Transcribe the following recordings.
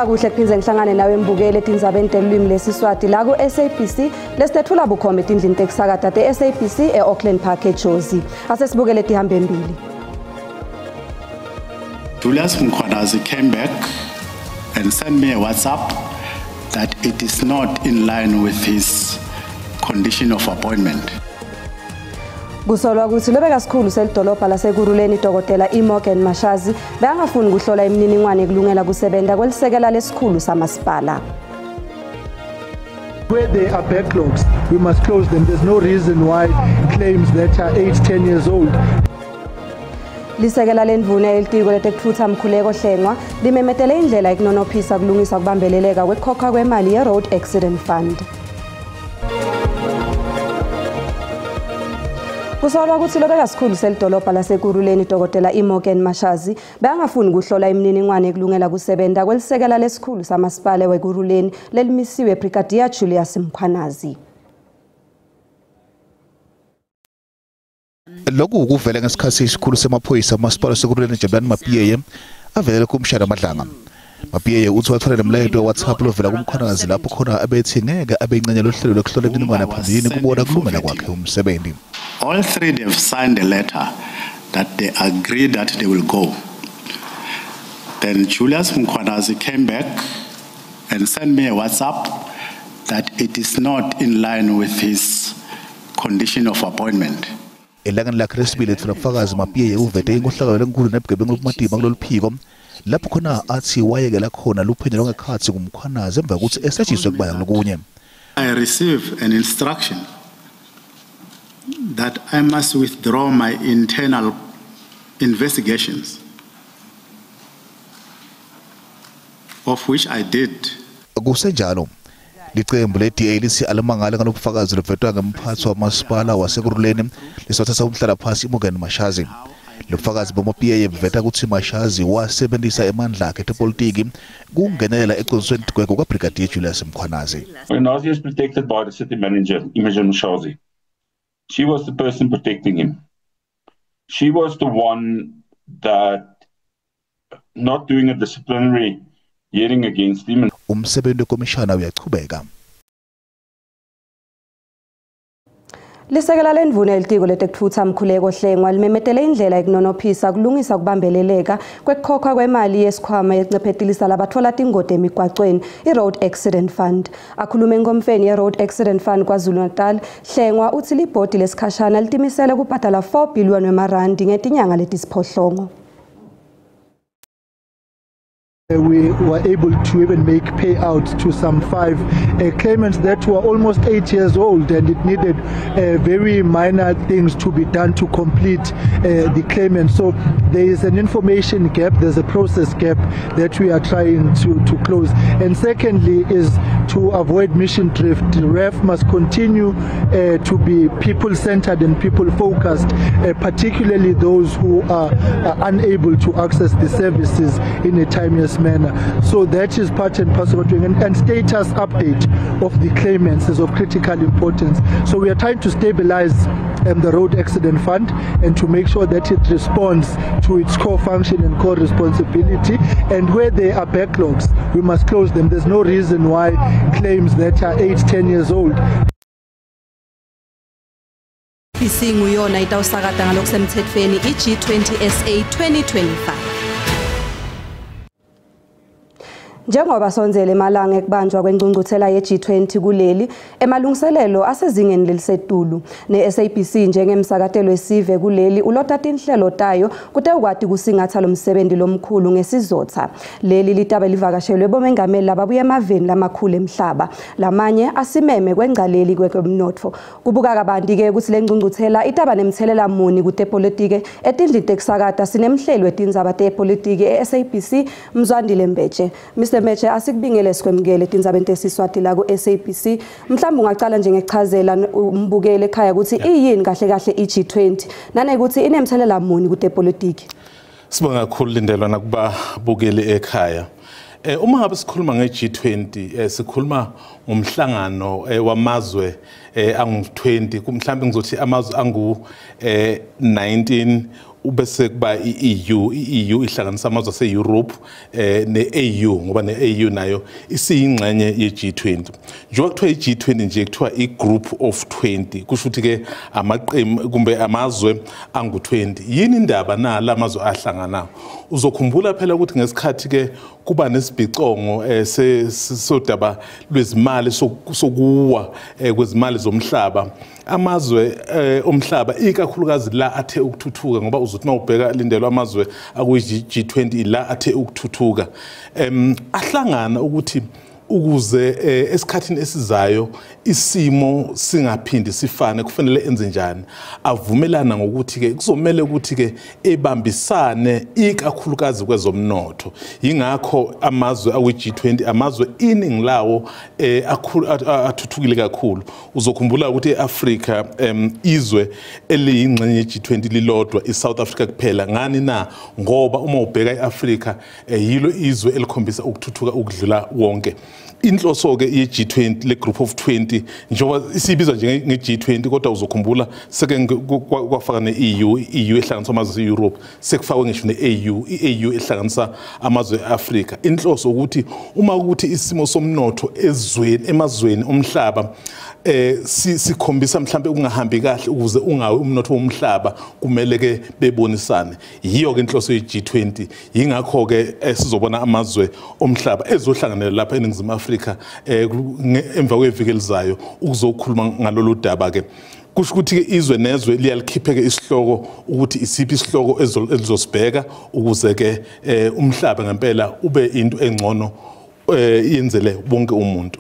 Ngithokoza kuhle kuphinze ngihlangane nawe mbukele etindzabeni telwimi lesiswati la ku SABC lesithethula bukhoma etindlini tekusakata te SABC eAuckland Park eJozi. Asesibukele tihambe mbili. Julius Mkhwanazi came back and sent me a WhatsApp that it is not in line with his condition of appointment. Kusolwa ukuthi lobeka sikhulu selidolobha laseKuruleni Dr. Imogen Mashazi bengafuni ukuhlola imininingwane ekulungela kusebenza kwelisekela lesikhulu samasipala. Where there are backlogs, we must close them. There's no reason why claims that are 8-10 years old. Lisekela lendvuna elitiko letekuthutha Mkhuleko Hlengwa limemetele indlela ekunonophisa kulungisa kubambeleleka kwekhokha kwemali ye-Road Accident Fund. Kusolwa ukuthi lobeka sikhulu selidolobha laseKuruleni Dr. Imogen Mashazi bengafuni ukuhlola imininingwane ekulungela kusebenza kwelisekela lesikhulu samasipala weKuruleni lelimisiwe Brigadier Julius Mkhwanazi. Lokhu ukuvela ngesikhathi isikhulu semaphoyisa amasipala seKuruleni Jabulani Mapiyeye avele kumshada Madlanga. Mapiyeye uthi wathola nemlayelo weWhatsApp lovela kuMkhwanazi lapho khona abethi ngeke abeyincane lohlelo lokuhlola imininingwane phambili kubona kulungela kwakhe umsebenzi. All three have signed a letter that they agree that they will go. Then Julius Mkhwanazi came back and sent me a WhatsApp that it is not in line with his condition of appointment. Elangeni lakhe lesibili thulafakazi Mapiyeye uvete inkohlakalo lenkulu nebugebengu kumatima kulolu phiko lapho khona athi wayekela khona luphenyo longekhathi kuMkhwanazi emva kokuthi esetshiswe kubaya lokunye. I received an instruction that I must withdraw my internal investigations, of which I did. Kusenjalo licembu le-DA lithi alimangala ngalobufakazi lovetwa ngemphathi wamasipala waseKuruleni lisothatha umhlala phasi Imogen Mashazi. Lobufakazi boMapiyeye buveta ukuthi Mashazi wasebenzisa emandla akhe epolitiki kungenelela eqinisweni kwekho kaBrigadier Julius Mkhwanazi. Mkhwanazi is protected by the city manager, Imogen Mashazi. She was the person protecting him. She was the one that not doing a disciplinary hearing against him. Umsebenzi wekomishana uyachubeka. Lisekela lendvuna elitiko letekuthutha Mkhuleko Hlengwa limemetele indlela ekunonophisa kulungisa kubambeleleka kwekukhokha kwemali yesikhwama ecinephetilisa labathola tingoti emigwacweni i-Road Accident Fund. Akhulume ngomfeni ye-Road Accident Fund KwaZulu-Natal, Hlengwa uthi libhodi lesikhashana litimisele kubhadala 4 billion wemarandi ngetinyanga letisiphohlongo. We were able to even make payouts to some 5 claimants that were almost 8 years old, and it needed very minor things to be done to complete the claimant. So there is an information gap, there's a process gap that we are trying to close. And secondly is to avoid mission drift. The REF must continue to be people-centered and people-focused, particularly those who are unable to access the services in a timeless manner. So that is part and parcel of doing, and status update of the claimants is of critical importance. So we are trying to stabilize the Road Accident Fund and to make sure that it responds to its core function and core responsibility, and where there are backlogs we must close them. There's no reason why claims that are 8-10 years old. Isinguyona itawusakata ngalokusemthethweni iG20 SA 2025. Njengoba sonzele emalanga ekubanjwa kwengcungcuthela ye-G20 kuleli emalungiselelo asezingeni lelisetulu ne-SABC njengemsakatelo esive kuleli ulotata inhlelo tayo kute ukwati kusingatha lomsebenzi lomkhulu ngesizotha. Leli litaba livakashelwe bomengameli lababuye emaveni lamakhulu emhlaba, lamanye asimeme kwengcaleli kwemnotfo. Kubuka kabanti ke ukuthi lengcungcuthela itaba nemthelela muni kute politike etindlini tekusakata sinemhleli wetindzaba tepolitiki e-SABC Mzwandile Mbeje. Meche asikubingele sikwemukele tindzabeni tesiswati la ku SABC. Mhlawumbe ungaqala nje ngekuchazela umbukele ekhaya ukuthi iyini kahle kahle iG20 nane ukuthi inemthelela muni kute politiki. Sibonga kakhulu Lindelwa nakuba bukele ekhaya. Uma ngabe sikhuluma nge-G20 sikhuluma ngomhlangano wamazwe angu-20 mhlawumbe ngizothi amazwe angu-19 ubese kuba i-EU ihlanganisa amazwe ase-Europe ne-AU ngoba ne-AU nayo isiyingxenye ye-G20. Njengoba kuthiwa i-G20 nje kuthiwa i-group of 20 kusho ukuthi ke amaqembu kumbe amazwe angu-20. Yini indaba nala amazwe ahlanganayo? Uzokhumbula phela ukuthi ngesikhathi ke kuba nesibhicongo sodaba lwezimali sokuwa kwezimali zomhlaba, amazwe omhlaba ikakhulukazi la athe ukuthuthuka ngoba uzothi mawubheka lindelwa amazwe akuyi-G20 la athe ukuthuthuka ahlangana ukuthi ukuze esikhathini esizayo isimo singaphindi sifane kufanele enze njani, avumelana ngokuthi ke kuzomela ukuthi ke ebambisane ikakhulukazi kwezomnotho. Yingakho amazwe awe-G20 amazwe iningi lawo athuthukile kakhulu. Uzokhumbula ukuthi eAfrika izwe eliyingxenye ye-G20 lilodwa iSouth Africa kuphela. Ngani na? Ngoba uma ubheka eAfrika yilo izwe elikhombisa ukuthuthuka ukudlula wonke. Inhloso ke ye-G20 le group of 20 njengoba isibizwa nge-G20 kodwa uzokhumbula seke kwafaka ne-EU ehlanganisa amazwe e-Europe, sekufakwe ngisho ne-AU ehlanganisa amazwe e-Afrika. Inhloso ukuthi uma ukuthi isimo somnotho emazweni omhlaba sikhombisa mhlambe ukungahambi kahle ukuze ungawe umnotho womhlaba kumele ke bebonisane. Yiyo ke inhloso ye-G20. Yingakho ke sizobona amazwe omhlaba ezohlanganela lapha eNingizimu Afrika emva kweviki elizayo ukuzokhuluma ngalolu daba ke. Kusho ukuthi ke izwe nezwe liyalikhiphe ke isihloko ukuthi isiphi isihloko elizosibheka ukuze ke umhlaba ngempela ube into engcono yenzele bonke umuntu.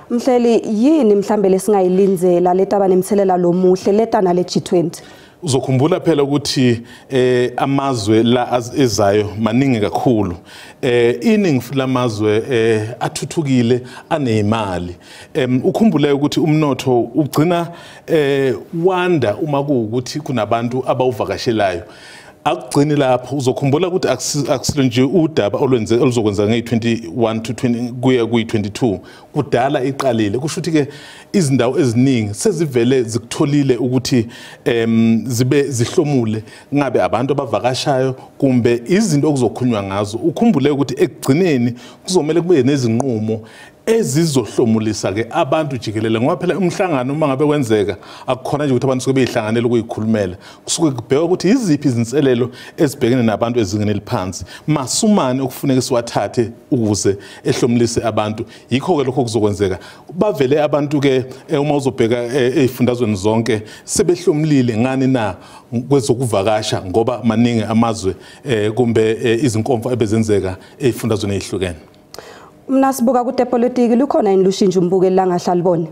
Mhleli, yini mhlambe lesingayilinzela letaba nemthelela lomuhle leta nale G20? Uzokhumbula phela ukuthi amazwe la ezayo maningi kakhulu. Iningi lamazwe athuthukile anezimali. Ukhumbule ukuthi umnotho ugcina wanda uma kuukuthi kunabantu abawuvakashelayo. Akugcini lapho uzokhumbula ukuthi akusilo nje udaba oluzokwenza nge-21 to 20 kuya kuyi-22 kudala iqalile. Kusho ukuthi ke izindawo eziningi sezivele zikutholile ukuthi zibe zihlomule ngabe abantu abavakashayo kumbe izinto okuzokhulunywa ngazo. Ukhumbule ukuthi ekugcineni kuzomela kube nezinqumo ezizohlomulisa ke abantu jikelele ngoba phela umhlangano uma ngabe wenzeka akukhona nje ukuthi abantu soke behlanganele ukuyikhulumela, kusuke kubheka ukuthi iziphi izinselelo ezibhekene nabantu ezingene eliphansi, masumane okufuneka siwathathe ukuze ehlomulise abantu. Yikho ke lokho kuzokwenzeka. Bavele abantu ke uma uzobheka ezifundazweni zonke sebehlomulile ngani na kwezokuvakasha ngoba maningi amazwe kumbe izinkomfa ebezenzeka ezifundazweni ezihlukene. Mna sibuka kude politiki lukhona yini lushintsho umbukeli la ngahla libone?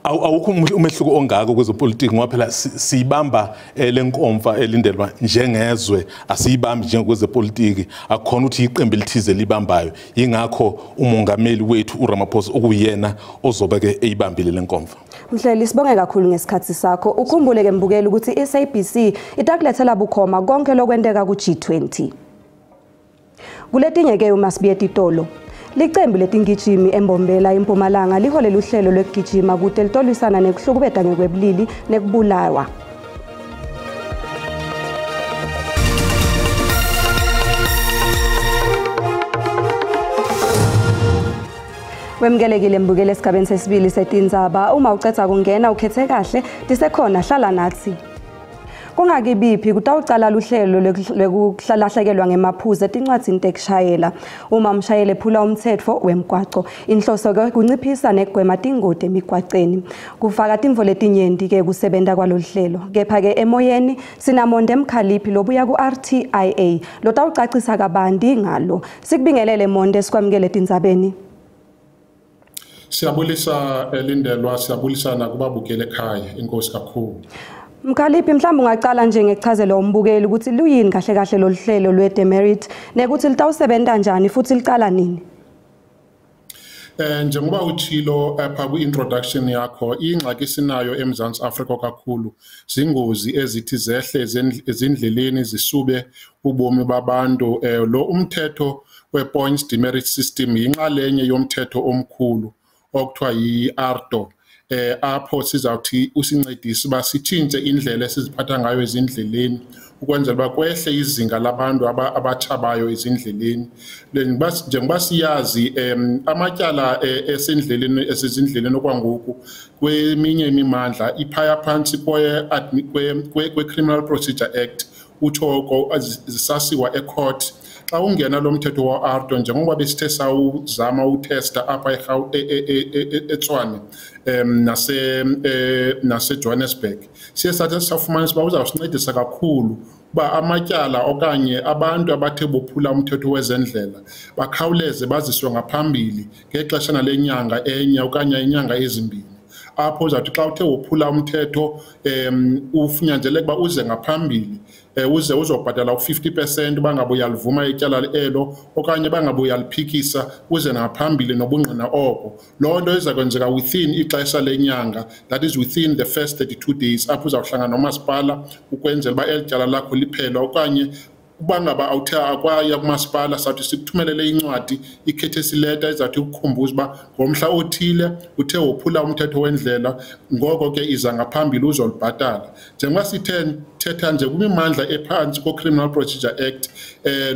Awukho umehluko ongako kwezopolitiki ngoba phela siyibamba lenkomfa elindelwa njengezwe, asiyibambi njengokwezepolitiki. Akukhona ukuthi iqembu elithize libambayo. Yingakho umongameli wethu uRamaphosa okuyena ozobe ke eyibambile lenkomfa. Mhleli, sibonge kakhulu ngesikhathi sakho. Ukhumbule ke mbukeli ukuthi iSABC itakulethela bukhoma konke lokwenteka ku-G20. Kuletinye ke uma sibuye eTitolo, licembu letingijimi eMbombela eMpumalanga liholela uhlelo lokugijima kude litolisana nekuhlukubeda ngekwebulili nekubulawa. Wemkelekile mbukele esigabeni sesibili setindzaba. Uma ucetha kungena ukhethe kahle disekhona hlala nathi. Kungakibiphi kutawucala luhlelo lekuhlahlekelwa ngemaphuzu etincwadzini tekushayela. Uma umshayeli ephula umthetho wemgwaqo, inhloso ke kunciphisa nekugwema tingoti emigwaqeni. Kufaka timvo letinyenti ke kusebenta kwalolu hlelo. Kepha ke emoyeni sinamonde Mkhaliphi lobuya ku-RTIA lotawucacisa kabanti ngalo. Sikubingelele Monde, sikwamukele etindzabeni. Siyabulisa Lindelwa, siyabulisa nakubabukele ekhaya. Inkosi kakhulu. Mkhaliphi, mhlawumbe ungaqala nje ngekuchazela umbukeli ukuthi luyini kahle kahle lolu hlelo lwe-Demerit nekuthi litawusebenza kanjani futhi liqala nini? Njengoba uthilo apha kwi-introduction yakho, ingxaki sinayo eMzantsi Afrika kakhulu zingozi ezithi zehle ezindleleni zisube ubomi babantu. Lo umthetho we-points demerit system yinxalenye yomthetho omkhulu okuthiwa yi-ARDO. apho sizawuthi usincedise ba sitshintshe indlela esiziphatha ngayo ezindleleni ukwenzela ba kwehle izinga labantu abathabayo ezindleleni njengoba siyazi amatyala esezindleleni okwangoku kweminye imimandla iphaya phansi kwe-Criminal Procedure Act uthoko zisasiwa ecourt xa ungena lo mthetho wa-ARTO njengoba besithe sawuzama utesta apha eTshwane nase-Johannesburg siye sathi safumanisa uba uzawusincedisa kakhulu uba amatyala okanye abantu abathe bophula umthetho wezendlela bakhawuleze baziswe ngaphambili ngexeshana lenyanga enye okanye inyanga ezimbini apho uzawuthi xa uthe wophula umthetho ufunyanzeleke uba uze ngaphambili uze uzobhatala u-50% bangabe uyalivuma ityala elo okanye bangabe uyaliphikisa uze ngaphambili nobungqina oko loo nto iza kwenzeka within ixesha lenyanga, that is within the first 32 days apho uzawuhlangana nomasipala ukwenzela uba eli tyala lakho liphele okanye uba ngaba awuthe akwaya kumasipala sawuthi sikuthumelele incwadi i-courtesy letter ezawuthi ukukhumbuza uba ngomhla othile uthe wophula umthetho wendlela ngoko ke iza ngaphambili uzolibhatala njengoba thetha nje kwimimandla ephansi ko-Criminal Procedure Act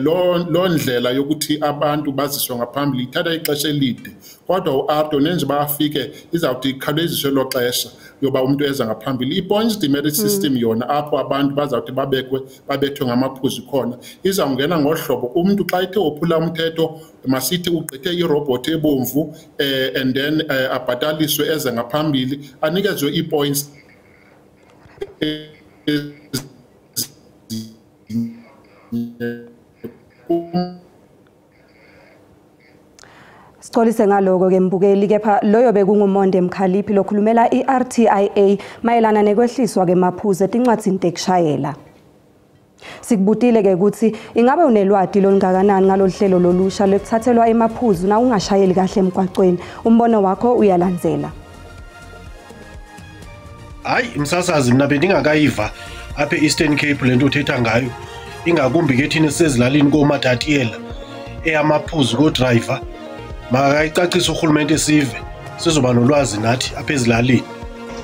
loo ndlela yokuthi abantu baziswe ngaphambili ithatha ixesha elide kodwa u-ARTO nenje bafike izawuthi ikhawuleziswe lo xesha yoba umuntu eza ngaphambili i-points demerit system yona apho abantu bazawuthi babethwe ngamaphuzu khona izawungena ngohlobo umuntu xa ethe wophula umthetho masithi ugqithe irobhothi ebomvu and then abhataliswe eze ngaphambili anikezwe ii-points Sixolise ngaloko ke mbukeli kepha loyo bekungumonde Mkhaliphi lokhulumela iRTIA mayelana nekwehliswa ke maphuzu etincwadzini tekushayela. Sikubutile ke ukuthi ingabe unelwadi longakanani ngaloluhlelo lolusha lekuthathelwa emaphuzu na ungashayeli kahle emgwaqweni umbono wakho uyalandzela. Hayi umsasazi mina bendingakayiva apha eEastern Cape lento uthetha ngayo ingakumbi ke thina sisezilalini koMatatiyela eyamaphuzu kodriver makayicacisa urhulumente sive sizoba nolwazi nathi apha ezilalini.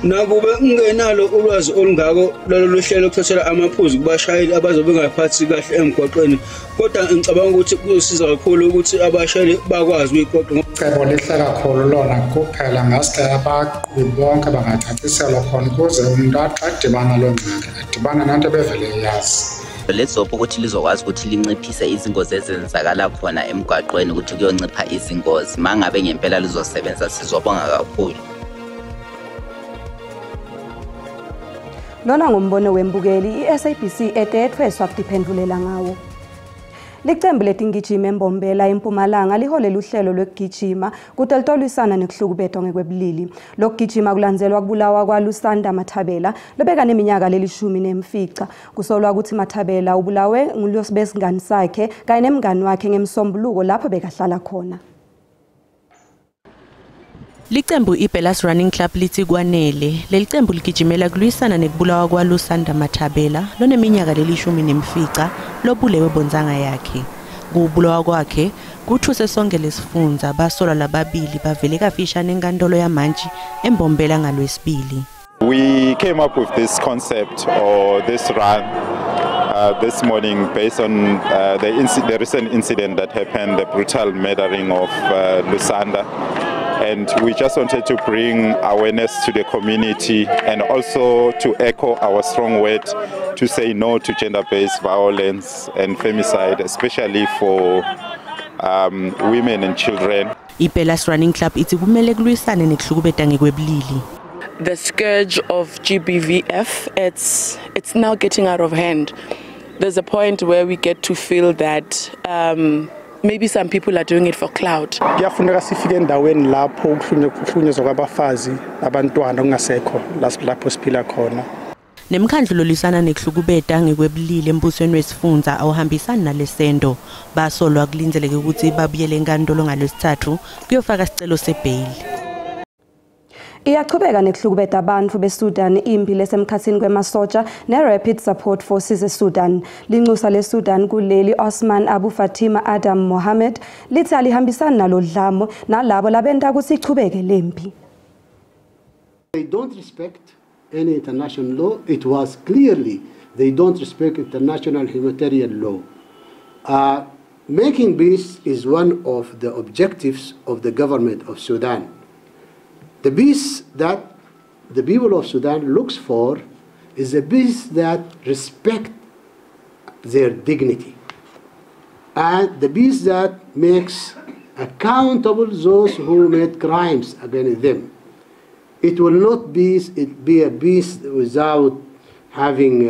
Nakube ungenalo ulwazi olungako lolu hlelo lokuthathela amaphuzu kubashayeli abazobe ngaphathi kahle emgwaqweni kodwa ngicabanga ukuthi kuzosiza kakhulu ukuthi abashayeli bakwazi ukuyiqoqa. Cebo lihle kakhulu lona kuphela ngaske abaqhubi bonke bangacaciselwa khona ukuze umuntu aqadibana loo ngxaki adibana nanto bevele yazi. Lezopho ukuthi lizokwazi ukuthi linciphise izingozi ezenzakala khona emgwaqweni ukuthi kuyoncipha izingozi mangabe ngempela lizosebenza sizobonga kakhulu. Lona ngombono wembukeli iSABC etethweswa kudiphendulela ngawo. Licembu letingijima eMbombela eMpumalanga liholela uhlelo lokugijima kuteltolisana nekuhlukubethwa ngekwebulili. Lokugijima kulandzelwa kubulawa kwaLusanda Mathabela lobeka neminyaka lelishumi nemfica. Kusolwa ukuthi Mathabela ubulawe ngulosibesingani sakhe kanye nemngani wakhe ngemsombuluko lapho bekahlala khona. Licembu iBellas Running Club lithi kwanele lelicembu ligijimela kulwisana nekubulawa kwaLusanda Mathabela loneminyaka lelishumi nemfica lobulewe bonzanga yakhe. Kubulawa kwakhe kuthuse sonke lesifundza basolwa lababili bavele kafishane enkantolo yamantshi eMbombela ngalwesibili. We came up with this concept or this run this morning based on the recent incident that happened, the brutal murdering of Lusanda. And we just wanted to bring awareness to the community and also to echo our strong word to say no to gender-based violence and femicide, especially for women and children. iBellas Running Club ithi kumele kulwisane nekuhlukubeta ngekwebulili. The scourge of GBVF, it's now getting out of hand. There's a point where we get to feel that maybe some people are doing it for clout. Kuyafuneka sifike endaweni lapho ukuhlunyezwa kwabafazi abantwana kungasekho lapho siphila khona. Nemkhandlu lolisana nekuhlukubeta ngekwebulili embusweni wesifundza awuhambisani nalesendo basolwa kulindeleke ukuthi babuyele enkantolo ngalwesithathu kuyofaka isicelo sebail. Iyachubeka nekuhlukubeta abantu beSudan impi lesemkhathini kwemasotsha neRapid Support Forces eSudan. Linxusa leSudan kuleli Osman Abu Fatima Adam Mohammed lithi alihambisani nalodlamo nalabo labenta ukuthi ichubeke lempi. They don't respect any international law. It was clearly they don't respect international humanitarian law. Making peace is one of the objectives of the government of Sudan. The peace that the people of Sudan looks for is a peace that respects their dignity, and the peace that makes accountable those who made crimes against them. It will not be a peace without having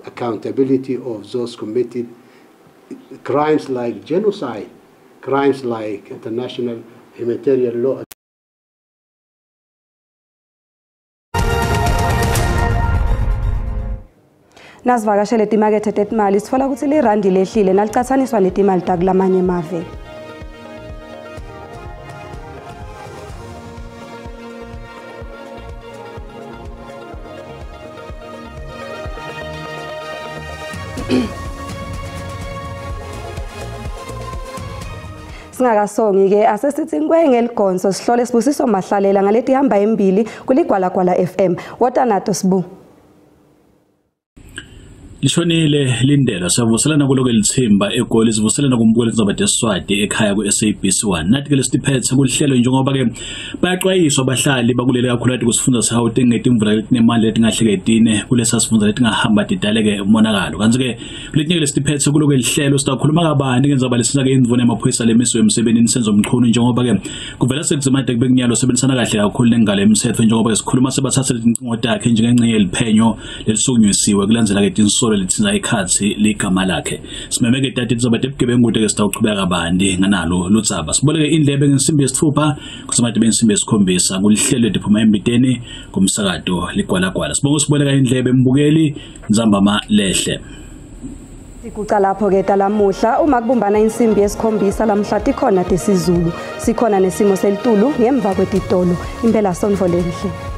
accountability of those committed crimes like genocide, crimes like international humanitarian law. Nasivakashele timakethe tetimali sitfola ukuthi lirandi lehlile nalicathaniswa netimali takulamanye emave. Singakasongi ke asesithi ngeligonso sihlole Sibusiso Mahlalela ngaleti hamba embili kuligwalagwala FM. Wotanato Sibu. Lishonile Lindela savuselana kuloke lithimba egoli sivuselana kumbukelo kuzobade Swati ekhaya ku SABC1 nathi ke lesiphethe kuhlelo njengoba ke bayaxwayiswa abahlali bakulele kakhulu ati kusifunda saHauteng ngetimvula ezinemali letingahleketine kulesa sifunda letingahamba didaleke umonakalo kanti ke kuletinye lesiphethe kuloke lihlelo sitakhuluma kabani ngenzaba lesina ke imvuno emaphoyisa lemiswe emsebenzini senzo mchunu njengoba ke kuvela sekuzimade kubekunyalo sebenzisana kahle kakhulu nengale emthetho njengoba ke sikhuluma sebathatha letincingo takhe njengengcenye eliphenyo lelisukunyisiwe kulandzela ke tinsolo lithinza ikhathi ligama lakhe simemeke tati tizobade bugebengu ke sitawuqhubeka kabandi nganalo lutsaba siboleke indlebe ngesimbi yesithupha kusemade bensimbi yesikhombisa kulihlelo diphuma embiteni kumsakato ligwalagwala sibonga siboleka indlebe embukeli Nzambama Lehle. Sikuca lapho ke talamuhla uma kubumbana insimbi yesikhombisa lamhla tikhona tesizulu sikhona nesimo selitulu ngemva kwetitolo impela sonvo lenhle.